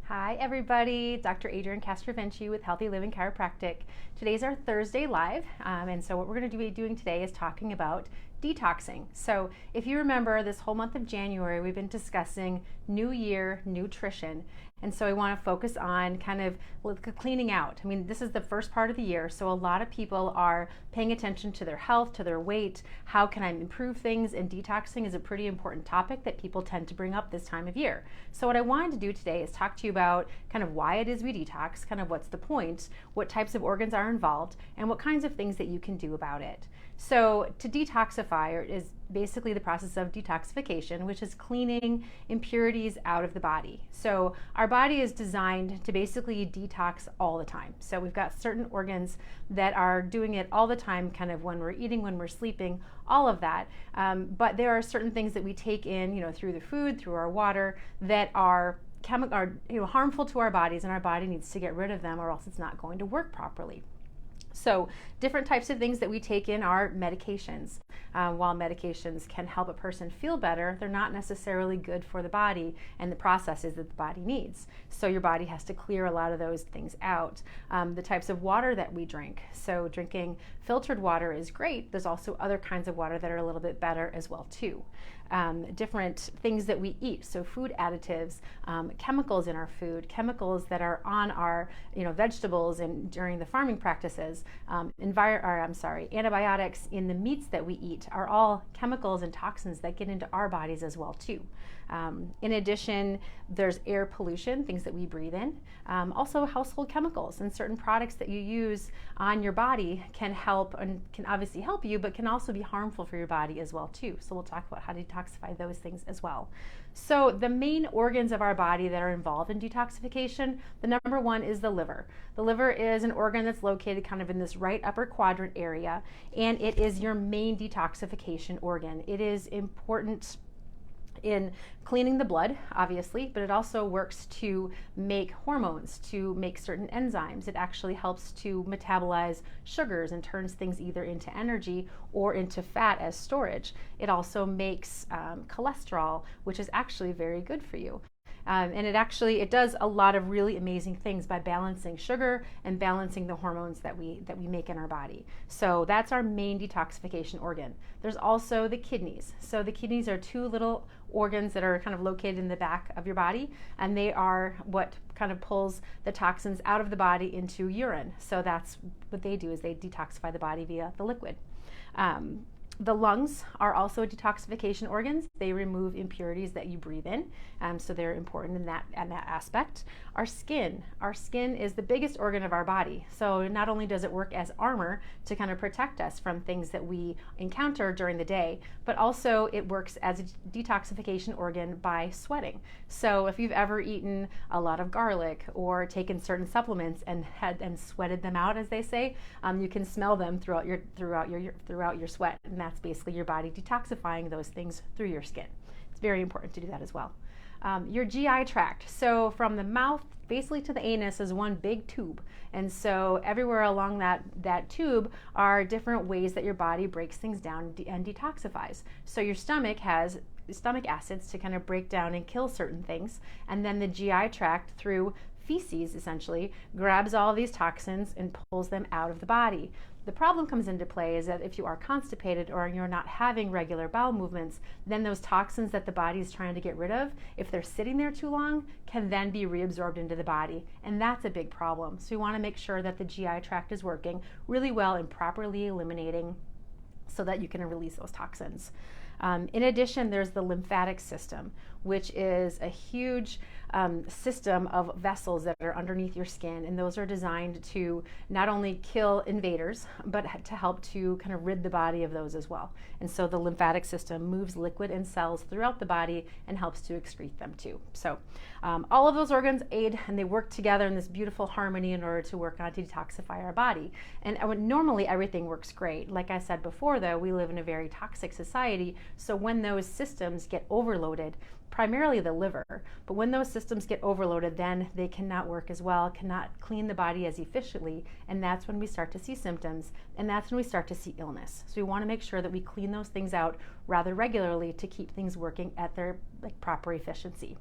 Hi everybody, Dr. Adrienne Castrovinci with Healthy Living Chiropractic. Today's our Thursday live, and so what we're going to be doing today is talking about detoxing. So if you remember, this whole month of January we've been discussing New Year nutrition, and so I want to focus on kind of cleaning out. I mean, this is the first part of the year, so a lot of people are paying attention to their health, to their weight. How can I improve things? And detoxing is a pretty important topic that people tend to bring up this time of year. So what I wanted to do today is talk to you about kind of why it is we detox, kind of what's the point, what types of organs are involved, and what kinds of things that you can do about it. So to detoxify is basically the process of detoxification, which is cleaning impurities out of the body. So our body is designed to basically detox all the time. So we've got certain organs that are doing it all the time, kind of when we're eating, when we're sleeping, all of that. But there are certain things that we take in, through the food, through our water, that are harmful to our bodies, and our body needs to get rid of them or else it's not going to work properly. So different types of things that we take in are medications. While medications can help a person feel better, they're not necessarily good for the body and the processes that the body needs. So your body has to clear a lot of those things out. The types of water that we drink. So drinking filtered water is great. There's also other kinds of water that are a little bit better as well too. Different things that we eat, so food additives, chemicals in our food, chemicals that are on our vegetables and during the farming practices, antibiotics in the meats that we eat are all chemicals and toxins that get into our bodies as well too. In addition, there's air pollution, things that we breathe in. Also household chemicals and certain products that you use on your body can help and can obviously help you, but can also be harmful for your body as well too. So we'll talk about how to detoxify those things as well. So the main organs of our body that are involved in detoxification, the number one is the liver. The liver is an organ that's located kind of in this right upper quadrant area, and it is your main detoxification organ. It is important in cleaning the blood, obviously, but it also works to make hormones, to make certain enzymes. It actually helps to metabolize sugars and turns things either into energy or into fat as storage. It also makes cholesterol, which is actually very good for you. And it does a lot of really amazing things by balancing sugar and balancing the hormones that we make in our body. So that's our main detoxification organ. There's also the kidneys. So the kidneys are two little organs that are kind of located in the back of your body, and they are what kind of pulls the toxins out of the body into urine. So that's what they do, is they detoxify the body via the liquid. The lungs are also detoxification organs. They remove impurities that you breathe in, so they're important in that aspect. Our skin is the biggest organ of our body. So not only does it work as armor to kind of protect us from things that we encounter during the day, but also it works as a detoxification organ by sweating. So if you've ever eaten a lot of garlic or taken certain supplements and sweated them out, as they say, you can smell them throughout your sweat, and that's basically your body detoxifying those things through your skin. It's very important to do that as well. Your GI tract. So from the mouth basically to the anus is one big tube. And so everywhere along that tube are different ways that your body breaks things down and detoxifies. So your stomach has stomach acids to kind of break down and kill certain things. And then the GI tract, through feces essentially, grabs all these toxins and pulls them out of the body. The problem comes into play is that if you are constipated or you're not having regular bowel movements, then those toxins that the body is trying to get rid of, if they're sitting there too long, can then be reabsorbed into the body. And that's a big problem. So we want to make sure that the GI tract is working really well and properly eliminating so that you can release those toxins. In addition, there's the lymphatic system, which is a huge system of vessels that are underneath your skin, and those are designed to not only kill invaders, but to help to kind of rid the body of those as well. And so the lymphatic system moves liquid and cells throughout the body and helps to excrete them too. So all of those organs aid, and they work together in this beautiful harmony in order to work on to detoxify our body. And normally everything works great. Like I said before, though, we live in a very toxic society, so when those systems get overloaded, primarily the liver, but when those systems get overloaded, then they cannot work as well, cannot clean the body as efficiently, and that's when we start to see symptoms, and that's when we start to see illness. So we want to make sure that we clean those things out rather regularly to keep things working at their proper efficiency.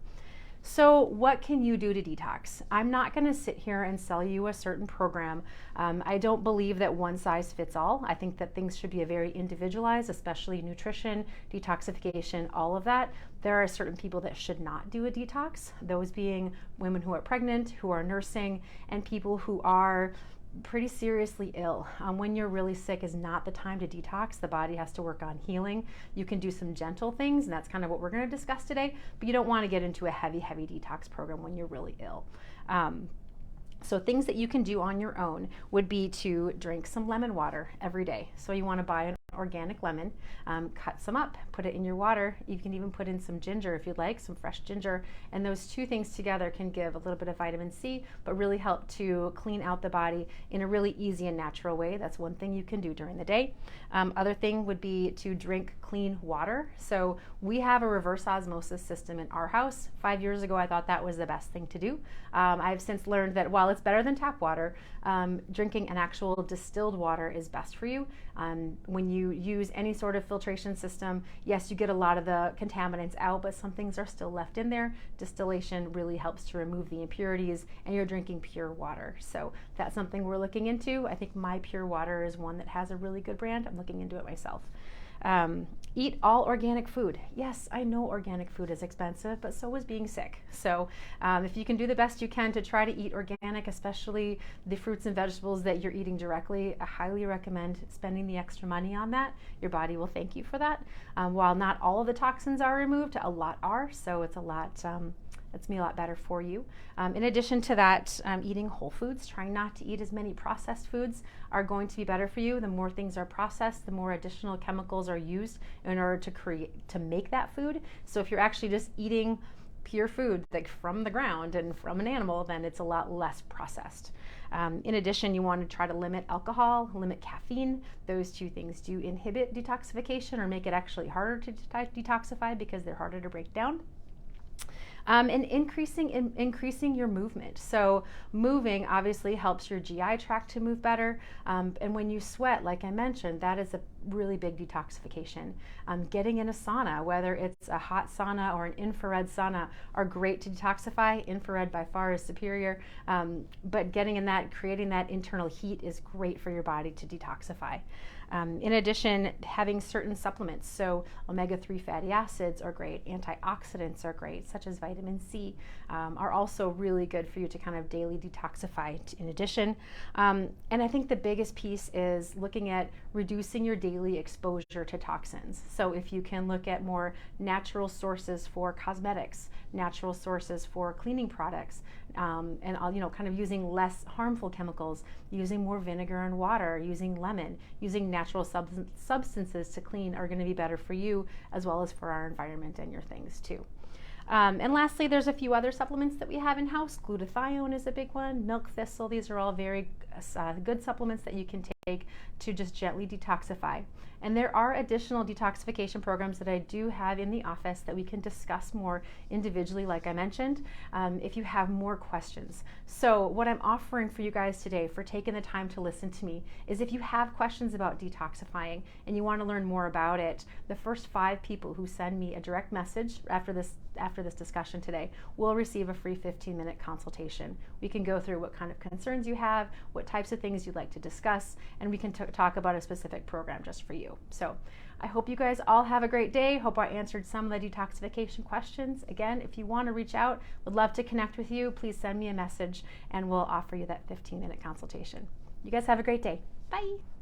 So what can you do to detox? I'm not going to sit here and sell you a certain program. I don't believe that one size fits all. I think that things should be very individualized, especially nutrition, detoxification, all of that. There are certain people that should not do a detox, those being women who are pregnant, who are nursing, and people who are pretty seriously ill. When you're really sick is not the time to detox. The body has to work on healing. You can do some gentle things, and that's kind of what we're going to discuss today, but you don't want to get into a heavy detox program when you're really ill. So things that you can do on your own would be to drink some lemon water every day. So you want to buy an organic lemon, cut some up, put it in your water. You can even put in some ginger if you'd like, some fresh ginger, and those two things together can give a little bit of vitamin C, but really help to clean out the body in a really easy and natural way. That's one thing you can do during the day. Other thing would be to drink clean water. So we have a reverse osmosis system in our house. 5 years ago, I thought that was the best thing to do. I've since learned that while it's better than tap water, drinking an actual distilled water is best for you. When you use any sort of filtration system, yes, you get a lot of the contaminants out, but some things are still left in there. Distillation really helps to remove the impurities, and you're drinking pure water. So that's something we're looking into. I think My Pure Water is one that has a really good brand. I'm looking into it myself. Eat all organic food. Yes, I know organic food is expensive, but so is being sick. So if you can do the best you can to try to eat organic, especially the fruits and vegetables that you're eating directly, I highly recommend spending the extra money on that. Your body will thank you for that. While not all of the toxins are removed, a lot are, so it's a lot it's me a lot better for you. In addition to that, eating whole foods, trying not to eat as many processed foods are going to be better for you. The more things are processed, the more additional chemicals are used in order to make that food. So if you're actually just eating pure food like from the ground and from an animal, then it's a lot less processed. In addition, you want to try to limit alcohol, limit caffeine. Those two things do inhibit detoxification or make it actually harder to detoxify because they're harder to break down. And increasing your movement. So moving obviously helps your GI tract to move better. And when you sweat, like I mentioned, that is a really big detoxification. Getting in a sauna, whether it's a hot sauna or an infrared sauna, are great to detoxify. Infrared by far is superior, but getting in that, creating that internal heat is great for your body to detoxify. In addition, having certain supplements, so omega-3 fatty acids are great, antioxidants are great, such as vitamin C, are also really good for you to kind of daily detoxify in addition. And I think the biggest piece is looking at reducing your daily exposure to toxins. So if you can look at more natural sources for cosmetics, natural sources for cleaning products, and kind of using less harmful chemicals, using more vinegar and water, using lemon, using natural substances to clean are going to be better for you as well as for our environment and your things too. And lastly, there's a few other supplements that we have in-house. Glutathione is a big one, milk thistle. These are all very good supplements that you can take to just gently detoxify. And there are additional detoxification programs that I do have in the office that we can discuss more individually, like I mentioned, if you have more questions. So what I'm offering for you guys today for taking the time to listen to me is if you have questions about detoxifying and you want to learn more about it, the first 5 people who send me a direct message after this discussion today will receive a free 15-minute consultation. We can go through what kind of concerns you have, what types of things you'd like to discuss, and we can talk about a specific program just for you. So I hope you guys all have a great day. Hope I answered some of the detoxification questions. Again, if you want to reach out, would love to connect with you, please send me a message and we'll offer you that 15-minute consultation. You guys have a great day. Bye.